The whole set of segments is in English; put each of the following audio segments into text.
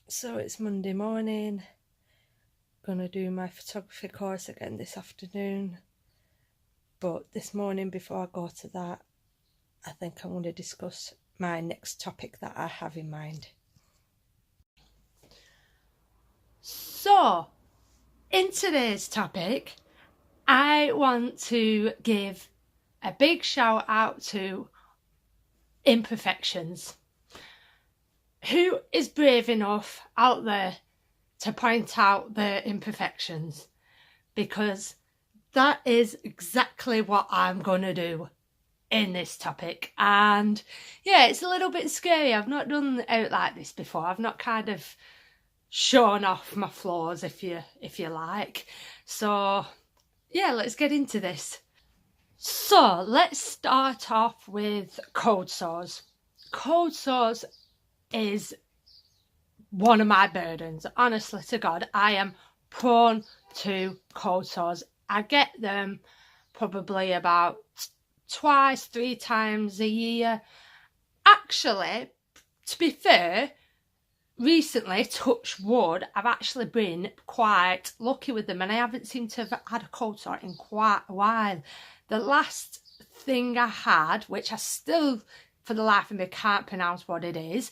So it's Monday morning, gonna do my photography course again this afternoon, but this morning before I go to that, I think I'm going to discuss my next topic that I have in mind. So, in today's topic, I want to give a big shout out to Imperfections. Who is brave enough out there to point out their imperfections? Because that is exactly what I'm going to do in this topic. And yeah, it's a little bit scary. I've not done it out like this before. I've not kind of shown off my flaws, if you like. So yeah, let's get into this. So let's start off with cold sores. Cold sores is one of my burdens. Honestly to God, I am prone to cold sores. I get them probably about twice, 3 times a year. Actually, to be fair, recently, touch wood, I've actually been quite lucky with them and I haven't seemed to have had a cold sore in quite a while. The last thing I had, which I still, for the life of me, can't pronounce what it is,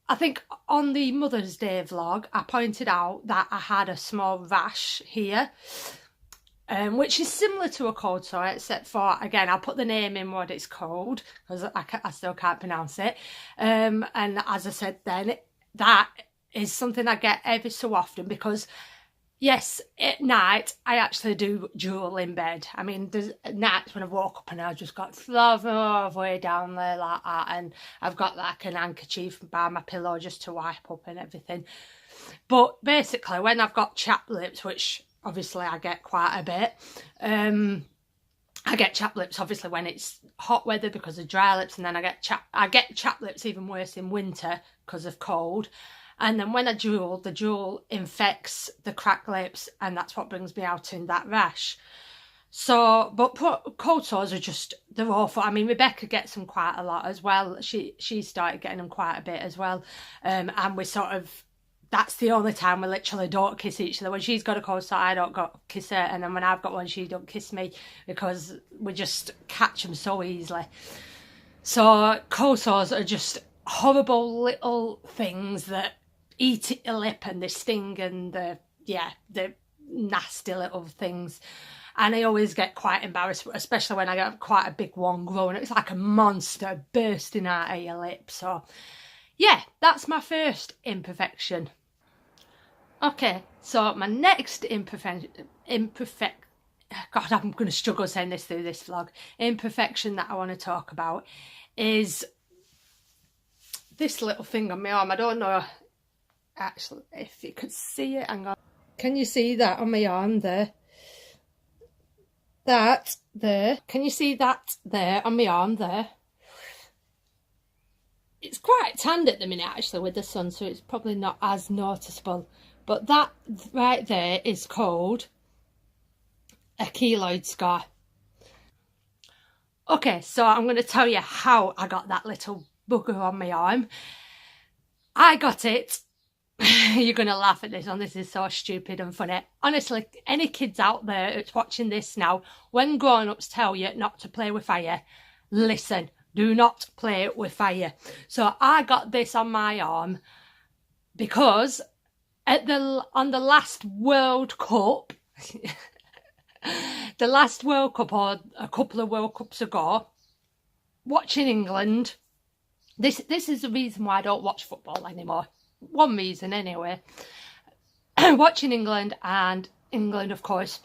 I think on the Mother's Day vlog, I pointed out that I had a small rash here, which is similar to a cold sore, except for, again, I'll put the name in what it's called, because I still can't pronounce it. And as I said then, that is something I get every so often because, yes, at night, I actually do drool in bed. I mean, there's nights when I've woke up and I've just got fluff all the way down there like that, and I've got like an handkerchief by my pillow just to wipe up and everything. But basically, when I've got chapped lips, which obviously I get quite a bit, I get chapped lips obviously when it's hot weather because of dry lips, and then I get chapped lips even worse in winter because of cold. And then when I drool, the drool infects the cracked lips, and that's what brings me out in that rash. So, but cold sores are just, they're awful. I mean, Rebecca gets them quite a lot as well. She started getting them quite a bit as well. And we sort of, that's the only time we literally don't kiss each other. When she's got a cold sore, I don't kiss her. And then when I've got one, she don't kiss me because we just catch them so easily. So cold sores are just horrible little things that eat at your lip and they sting, and they're nasty little things. And I always get quite embarrassed, especially when I get quite a big one growing. It's like a monster bursting out of your lip. So yeah, that's my first imperfection. Okay, so my next God, I'm going to struggle saying this through this vlog. Imperfection that I want to talk about is this little thing on my arm. I don't know actually if you could see it. Hang on. Can you see that on my arm there? That there. Can you see that there on my arm there? It's quite tanned at the minute actually with the sun, so it's probably not as noticeable. But that right there is called a keloid scar. Okay, so I'm going to tell you how I got that little bugger on my arm. I got it. You're going to laugh at this one. This is so stupid and funny. Honestly, any kids out there that's watching this now, when grown-ups tell you not to play with fire, listen, do not play with fire. So I got this on my arm because on the last World Cup, the last World Cup or a couple of World Cups ago, watching England, this is the reason why I don't watch football anymore. One reason anyway. Watching England, and England of course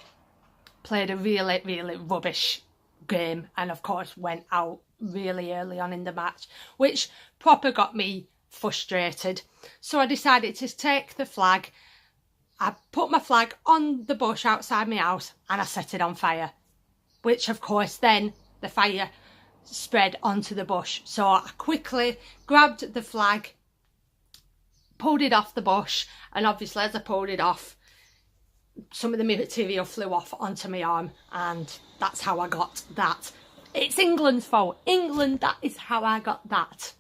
played a really, really rubbish game, and of course went out really early on in the match, which proper got me frustrated. So I decided to take the flag. I put my flag on the bush outside my house and I set it on fire, which of course then the fire spread onto the bush. So I quickly grabbed the flag, pulled it off the bush, and obviously as I pulled it off, some of the material flew off onto my arm, and that's how I got that. It's England's fault. England, that is how I got that.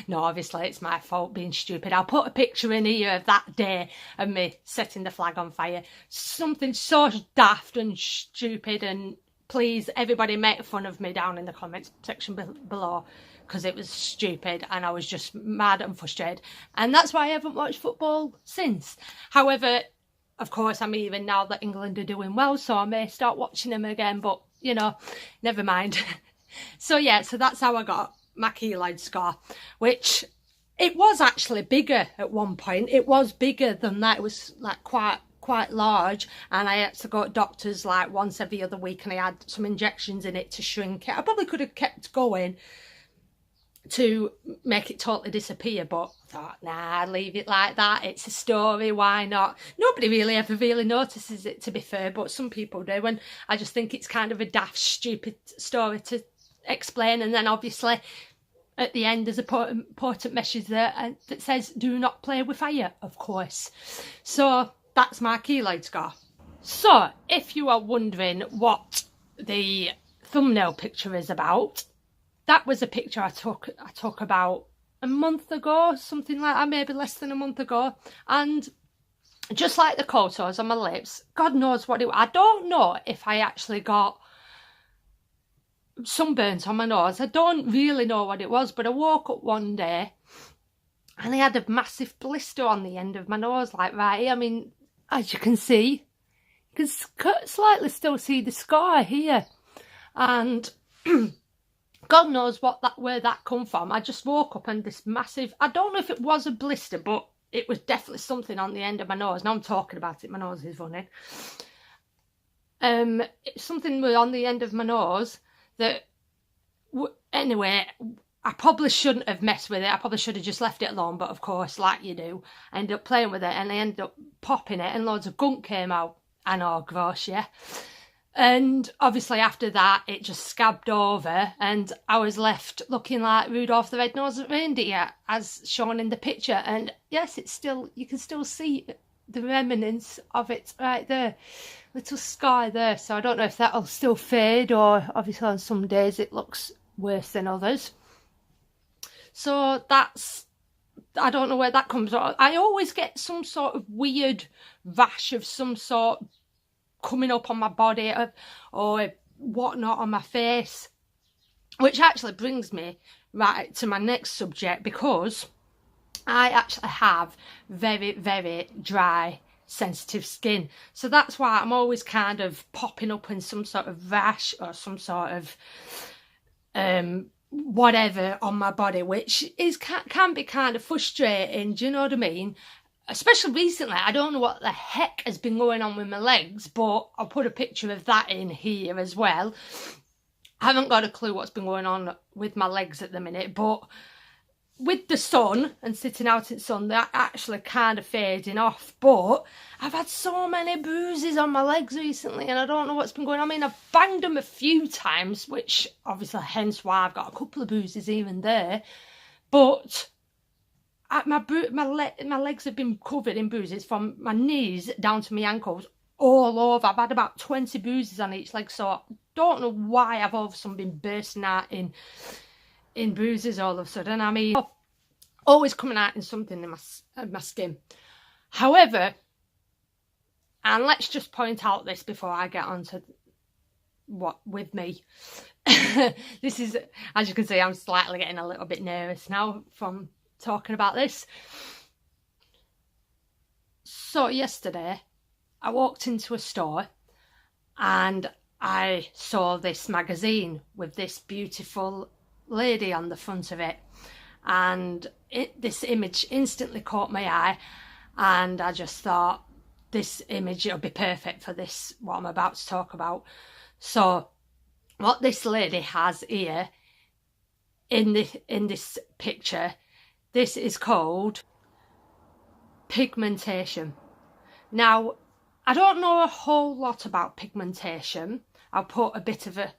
No, obviously it's my fault being stupid. I'll put a picture in here of that day of me setting the flag on fire. Something so daft and stupid, and please, everybody make fun of me down in the comments section below, because it was stupid and I was just mad and frustrated. And that's why I haven't watched football since. However, of course, I'm even now that England are doing well, so I may start watching them again, but, you know, never mind. So yeah, so that's how I got my keloid scar, which it was actually bigger at one point. It was bigger than that. It was like quite large, and I had to go to doctors like once every other week, and I had some injections in it to shrink it. I probably could have kept going to make it totally disappear, but I thought, nah, leave it like that. It's a story, why not? Nobody really ever really notices it, to be fair, but some people do, and I just think it's kind of a daft, stupid story to explain. And then obviously at the end there's a important message there that says do not play with fire, of course. So that's my keloid scar. So if you are wondering what the thumbnail picture is about, that was a picture I took about a month ago, something like that, maybe less than a month ago. And just like the contours on my lips, God knows what it was. I don't know if I actually got sunburnt on my nose. I don't really know what it was, but I woke up one day and I had a massive blister on the end of my nose, like right here. I mean, as you can see, you can slightly still see the scar here. And God knows where that come from. I just woke up and this massive, I don't know if it was a blister, but it was definitely something on the end of my nose. Now I'm talking about it, my nose is running. Something was on the end of my nose that, anyway, I probably shouldn't have messed with it. I probably should have just left it alone, but of course, like you do, I ended up playing with it and I ended up popping it and loads of gunk came out. I know, gross, yeah. And obviously after that, it just scabbed over and I was left looking like Rudolph the Red-Nosed Reindeer, as shown in the picture. And yes, it's still, you can still see the remnants of it right there. Little scar there. So I don't know if that'll still fade, or obviously on some days it looks worse than others. So that's, I don't know where that comes from. I always get some sort of weird rash of some sort coming up on my body or whatnot on my face, which actually brings me right to my next subject, because I actually have very, very dry, sensitive skin. So that's why I'm always kind of popping up in some sort of rash or some sort of whatever on my body, which is can be kind of frustrating, do you know what I mean? Especially recently, I don't know what the heck has been going on with my legs, but I'll put a picture of that in here as well. I haven't got a clue what's been going on with my legs at the minute, but with the sun and sitting out in the sun, they're actually kind of fading off. But I've had so many bruises on my legs recently and I don't know what's been going on. I mean, I've banged them a few times, which obviously hence why I've got a couple of bruises even there. But my legs have been covered in bruises from my knees down to my ankles, all over. I've had about 20 bruises on each leg, so I don't know why I've all of a sudden been bursting out in bruises all of a sudden. I mean, always coming out in something in my skin. However, and let's just point out this before I get on to what with me. This is, as you can see, I'm slightly getting a little bit nervous now from talking about this. So yesterday I walked into a store and I saw this magazine with this beautiful lady on the front of it, and this image instantly caught my eye, and I just thought this image will be perfect for this, what I'm about to talk about. So what this lady has here in this picture, this is called pigmentation. Now, I don't know a whole lot about pigmentation. I'll put a bit of a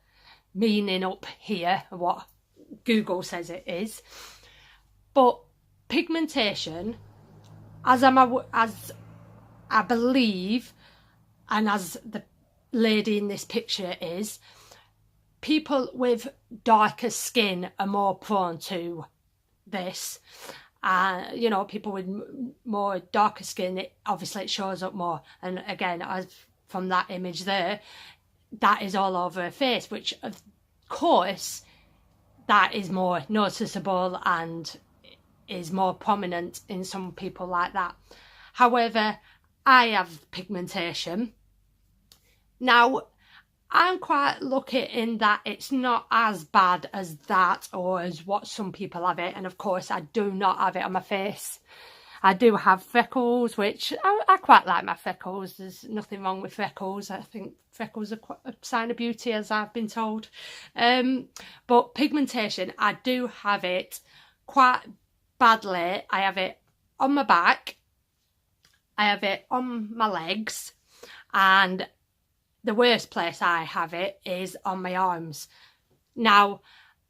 meaning up here, what Google says it is. But pigmentation, as I believe, and as the lady in this picture is, people with darker skin are more prone to this. You know, people with more darker skin, obviously it shows up more. And again, as from that image there, that is all over her face, which of course that is more noticeable and is more prominent in some people like that. However, I have pigmentation. Now, I'm quite lucky in that it's not as bad as that or as what some people have it. And of course, I do not have it on my face. I do have freckles, which I quite like my freckles. There's nothing wrong with freckles. I think freckles are a sign of beauty, as I've been told. But pigmentation, I do have it quite badly. I have it on my back. I have it on my legs. And the worst place I have it is on my arms. Now,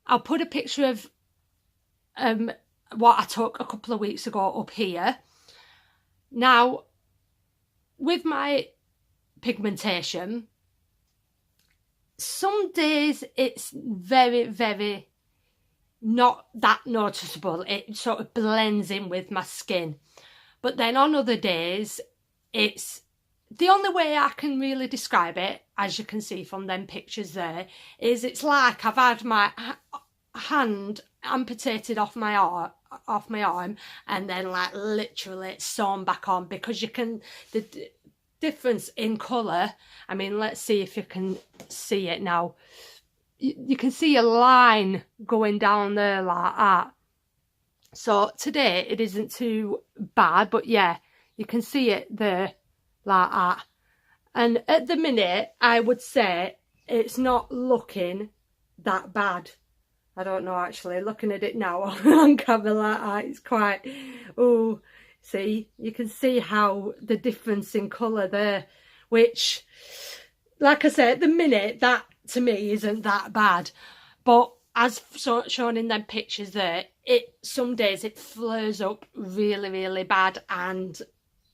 I'll put a picture of what I took a couple of weeks ago up here. Now, with my pigmentation, some days it's very, very not that noticeable. It sort of blends in with my skin. But then on other days, it's the only way I can really describe it, as you can see from them pictures there, is it's like I've had my hand amputated off my arm and then like literally sewn back on, because you can, the difference in colour, I mean, let's see if you can see it now. You can see a line going down there like that. So today it isn't too bad, but yeah, you can see it there like that. And at the minute, I would say it's not looking that bad. I don't know, actually, looking at it now on camera like that, it's quite, oh, see, you can see how the difference in colour there, which, like I said, at the minute, that to me isn't that bad. But as shown in them pictures there, some days it flares up really, really bad, and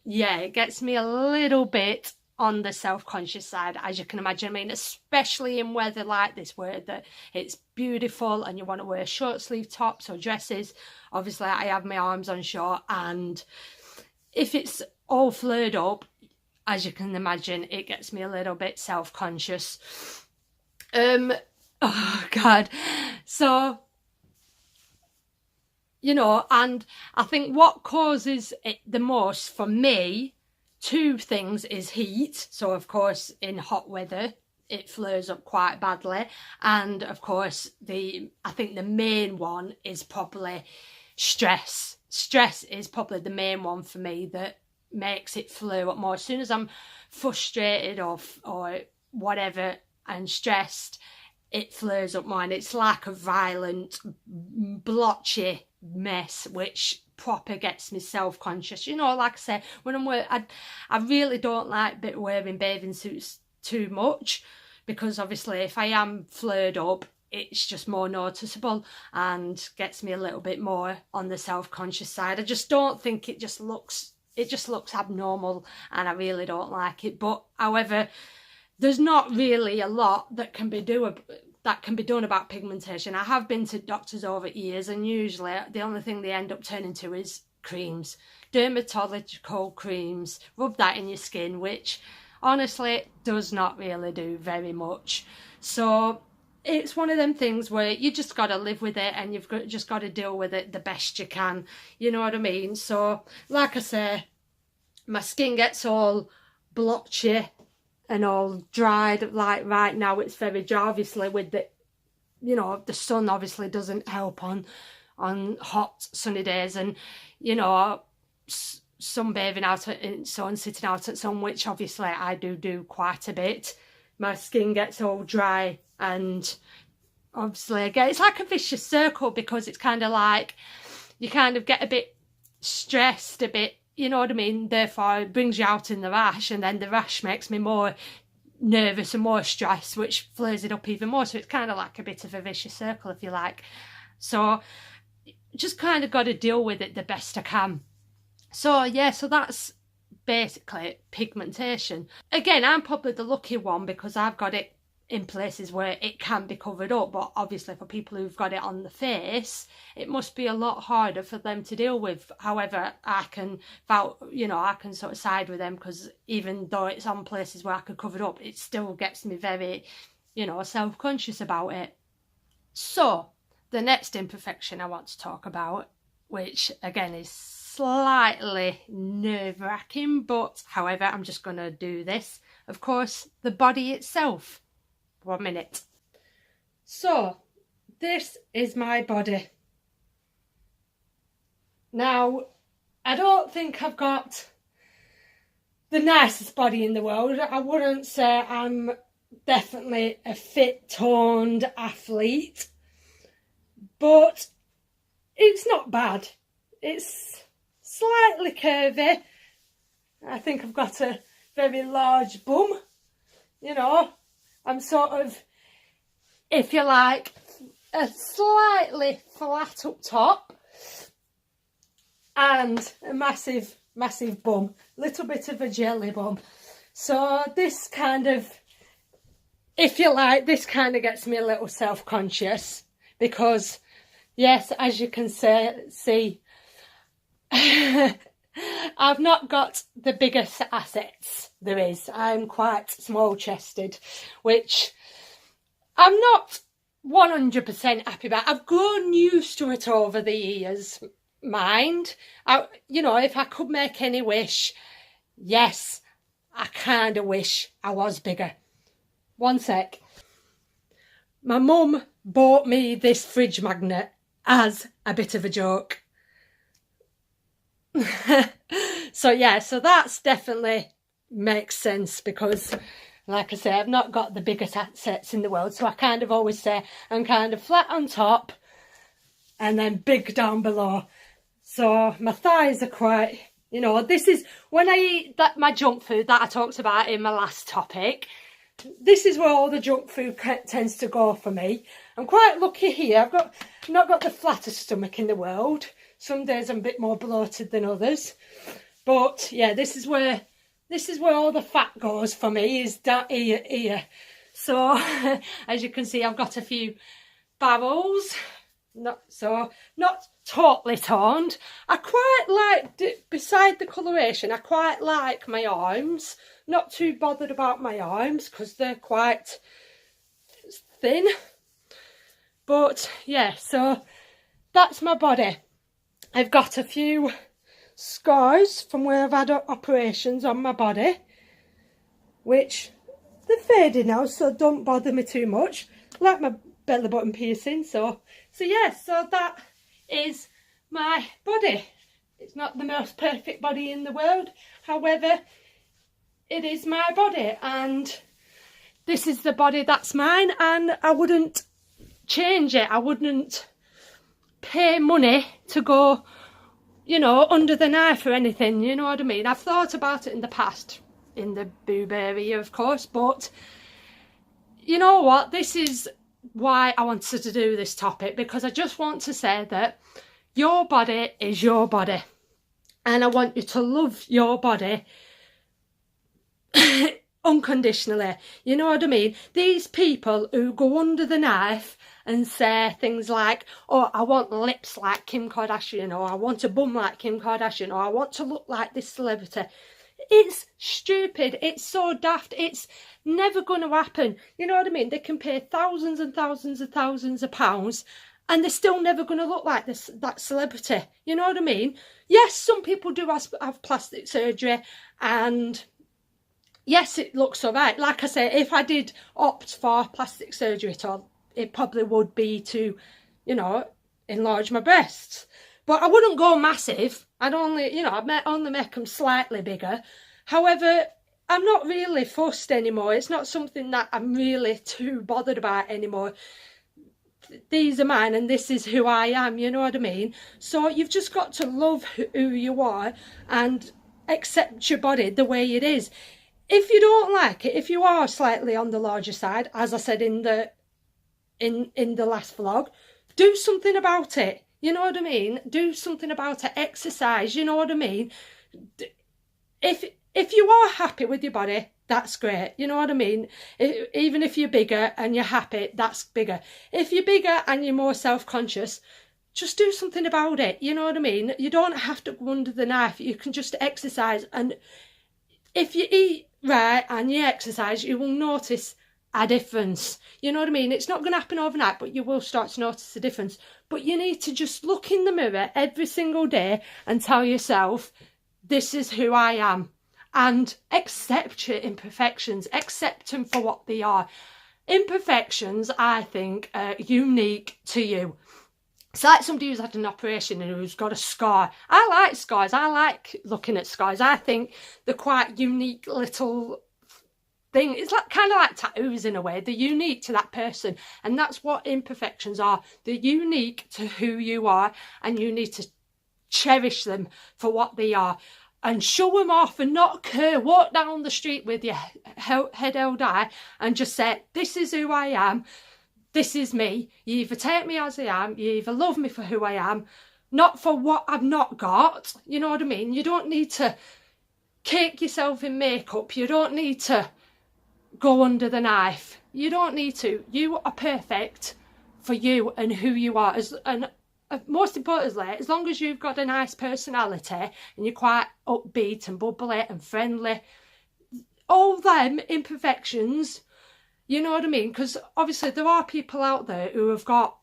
yeah, it gets me a little bit on the self-conscious side, as you can imagine. I mean, especially in weather like this, where it's beautiful and you want to wear short sleeve tops or dresses. Obviously, I have my arms on short, and if it's all flared up, as you can imagine, it gets me a little bit self-conscious. Oh God. So, you know, and I think what causes it the most for me, two things, is heat. So of course in hot weather it flares up quite badly, and of course I think the main one is probably stress. Stress is probably the main one for me that makes it flare up more. As soon as I'm frustrated or whatever and stressed, it flares up more, and it's like a violent blotchy mess, which proper gets me self-conscious. You know, like I say, when I really don't like wearing bathing suits too much, because obviously if I am flared up, it's just more noticeable and gets me a little bit more on the self-conscious side. I just don't think it just looks abnormal, and I really don't like it. But however, there's not really a lot that can be done about pigmentation. I have been to doctors over years, and usually the only thing they end up turning to is creams, dermatological creams. Rub that in your skin, which honestly does not really do very much. So it's one of them things where you just got to live with it, and you've just got to deal with it the best you can. You know what I mean? So like I say, my skin gets all blotchy and all dried. Like right now it's very dry, obviously, with the, you know, the sun obviously doesn't help on hot sunny days, and you know, sunbathing out in sun, sitting out at sun, which obviously I do quite a bit. My skin gets all dry, and obviously again it's like a vicious circle, because it's kind of like you kind of get a bit stressed, a bit, you know what I mean, therefore it brings you out in the rash, and then the rash makes me more nervous and more stressed, which flares it up even more. So it's kind of like a bit of a vicious circle, if you like. So just kind of got to deal with it the best I can. So yeah, so that's basically pigmentation. Again, I'm probably the lucky one, because I've got it in places where it can be covered up, but obviously for people who've got it on the face, it must be a lot harder for them to deal with. However, I can I can sort of side with them, because even though it's on places where I could cover it up, it still gets me very, self-conscious about it. So the next imperfection I want to talk about, which again is slightly nerve-wracking, but however, I'm just going to do this. Of course, the body itself. 1 minute. So, this is my body. Now, I don't think I've got the nicest body in the world. I wouldn't say I'm definitely a fit, toned athlete, but it's not bad. It's slightly curvy. I think I've got a very large bum. I'm sort of, if you like, a slightly flat up top and a massive, massive bum. Little bit of a jelly bum. So this kind of, if you like, this kind of gets me a little self-conscious, because, yes, as you can see, I've not got the biggest assets there is. I'm quite small-chested, which I'm not 100% happy about. I've grown used to it over the years, mind. If I could make any wish, yes, I kind of wish I was bigger. 1 sec. My mum bought me this fridge magnet as a bit of a joke. So that's definitely makes sense, because like I say, I've not got the biggest assets in the world, so I kind of always say I'm kind of flat on top and then big down below. So my thighs are quite, this is when I eat my junk food that I talked about in my last topic. This is where all the junk food tends to go for me. I'm quite lucky here. I've not got the flattest stomach in the world. Some days I'm a bit more bloated than others. But yeah, this is where all the fat goes for me, is that here. So as you can see, I've got a few barrels. Not totally toned. I quite like, beside the coloration, I quite like my arms. Not too bothered about my arms because they're quite thin. But yeah, so that's my body. I've got a few scars from where I've had operations on my body, which they're fading now, so don't bother me too much. I like my belly button piercing, so that is my body. It's not the most perfect body in the world, however, it is my body, and this is the body that's mine, and I wouldn't change it. I wouldn't pay money to go, under the knife or anything, you know what I mean? I've thought about it in the past, in the boob area, of course, but you know what? This is why I wanted to do this topic, because I just want to say that your body is your body, and I want you to love your body unconditionally, you know what I mean? These people who go under the knife and say things like, oh, I want lips like Kim Kardashian, or I want a bum like Kim Kardashian, or I want to look like this celebrity. It's stupid. It's so daft. It's never going to happen. You know what I mean? They can pay thousands and thousands and thousands of pounds and they're still never going to look like that celebrity. You know what I mean? Yes, some people do have plastic surgery, and yes, it looks all right. Like I say, if I did opt for plastic surgery at all, it probably would be to, enlarge my breasts. But I wouldn't go massive. I'd only, I'd only make them slightly bigger. However, I'm not really fussed anymore. It's not something that I'm really too bothered about anymore. These are mine and this is who I am, you know what I mean? So you've just got to love who you are and accept your body the way it is. If you don't like it, if you are slightly on the larger side, as I said in the last vlog, do something about it. You know what I mean? Do something about it. Exercise, you know what I mean? If you are happy with your body, that's great. You know what I mean? Even if you're bigger and you're happy, that's bigger. If you're bigger and you're more self-conscious, just do something about it. You know what I mean? You don't have to go under the knife. You can just exercise. And if you eat right and you exercise, you will notice a difference. You know what I mean? It's not going to happen overnight, but you will start to notice a difference. But you need to just look in the mirror every single day and tell yourself, this is who I am. And accept your imperfections. Accept them for what they are. Imperfections, I think, are unique to you. It's like somebody who's had an operation and who's got a scar. I like scars. I like looking at scars. I think they're quite unique little thing. It's like kind of like tattoos in a way. They're unique to that person. And that's what imperfections are. They're unique to who you are, and you need to cherish them for what they are. And show them off and not care. Walk down the street with your head held high and just say, this is who I am. This is me. You either take me as I am, you either love me for who I am, not for what I've not got. You know what I mean? You don't need to cake yourself in makeup. You don't need to go under the knife. You don't need to. You are perfect for you and who you are. And most importantly, as long as you've got a nice personality and you're quite upbeat and bubbly and friendly, all them imperfections, you know what I mean? Because obviously there are people out there who have got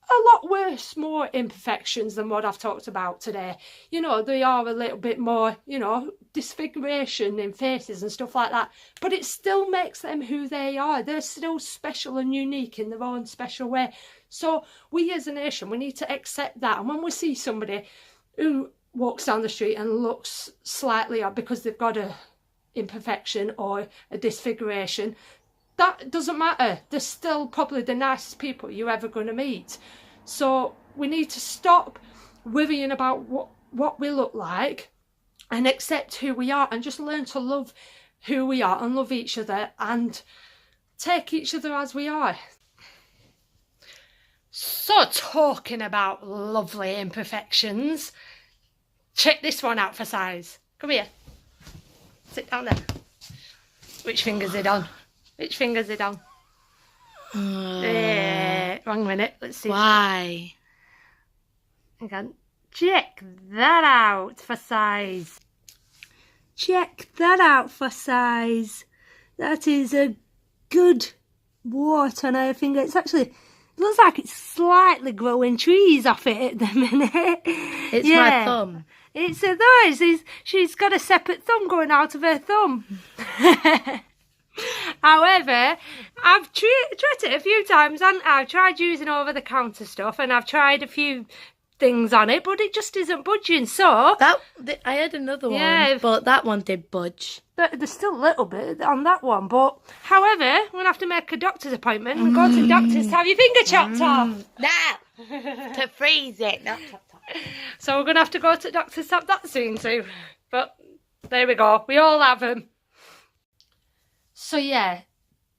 a lot worse, more imperfections than what I've talked about today. You know, they are a little bit more, you know, disfiguration in faces and stuff like that. But it still makes them who they are. They're still special and unique in their own special way. So we as a nation, we need to accept that. And when we see somebody who walks down the street and looks slightly odd because they've got a imperfection or a disfiguration, that doesn't matter. They're still probably the nicest people you're ever going to meet. So we need to stop worrying about what we look like and accept who we are, and just learn to love who we are and love each other and take each other as we are. So talking about lovely imperfections, check this one out for size. Come here. Sit down there. Which finger's it on? Which finger's it on? Wrong minute. Let's see. Why? Hang on. Check that out for size. Check that out for size. That is a good wart on her finger. It's actually, looks like it's slightly growing trees off it at the minute. It's my thumb. It's those. She's got a separate thumb going out of her thumb. However, I've tried it a few times, and I've tried using over-the-counter stuff, and I've tried a few things on it, but it just isn't budging. So I had another one, but that one did budge. There's still a little bit on that one, but however, we're going to have to make a doctor's appointment and go to the doctor's to have your finger chopped off. No, to freeze it, not chopped off. So we're going to have to go to the doctor's to have that soon too. But there we go. We all have them. So yeah,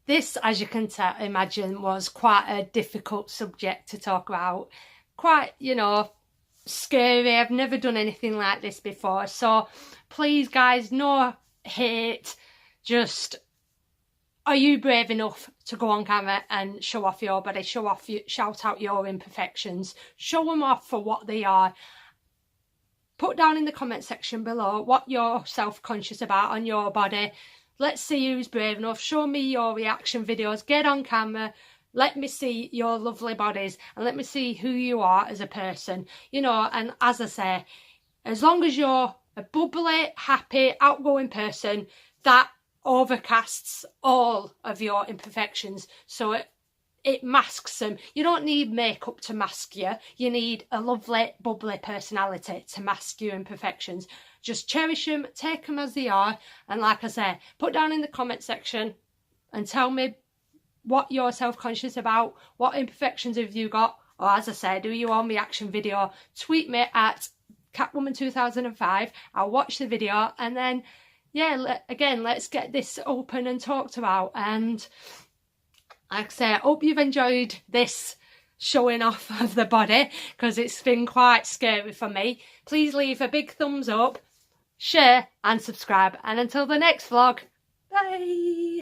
this, as you can imagine, was quite a difficult subject to talk about. Quite, you know, scary. I've never done anything like this before. So please, guys, no hate. Just, are you brave enough to go on camera and show off your body, shout out your imperfections, show them off for what they are? Put down in the comment section below what you're self-conscious about on your body. Let's see who's brave enough. Show me your reaction videos. Get on camera. Let me see your lovely bodies and let me see who you are as a person. You know, and as I say, as long as you're a bubbly, happy, outgoing person, that overcasts all of your imperfections. So it masks them. You don't need makeup to mask you. You need a lovely, bubbly personality to mask your imperfections. Just cherish them, take them as they are, and like I say, put down in the comment section and tell me what you're self-conscious about, what imperfections have you got, or as I said, do your own reaction video. Tweet me at Catwoman2005. I'll watch the video, and then yeah, again, let's get this open and talked about. And like I say, I hope you've enjoyed this showing off of the body, because it's been quite scary for me. Please leave a big thumbs up, share and subscribe, and until the next vlog, Bye.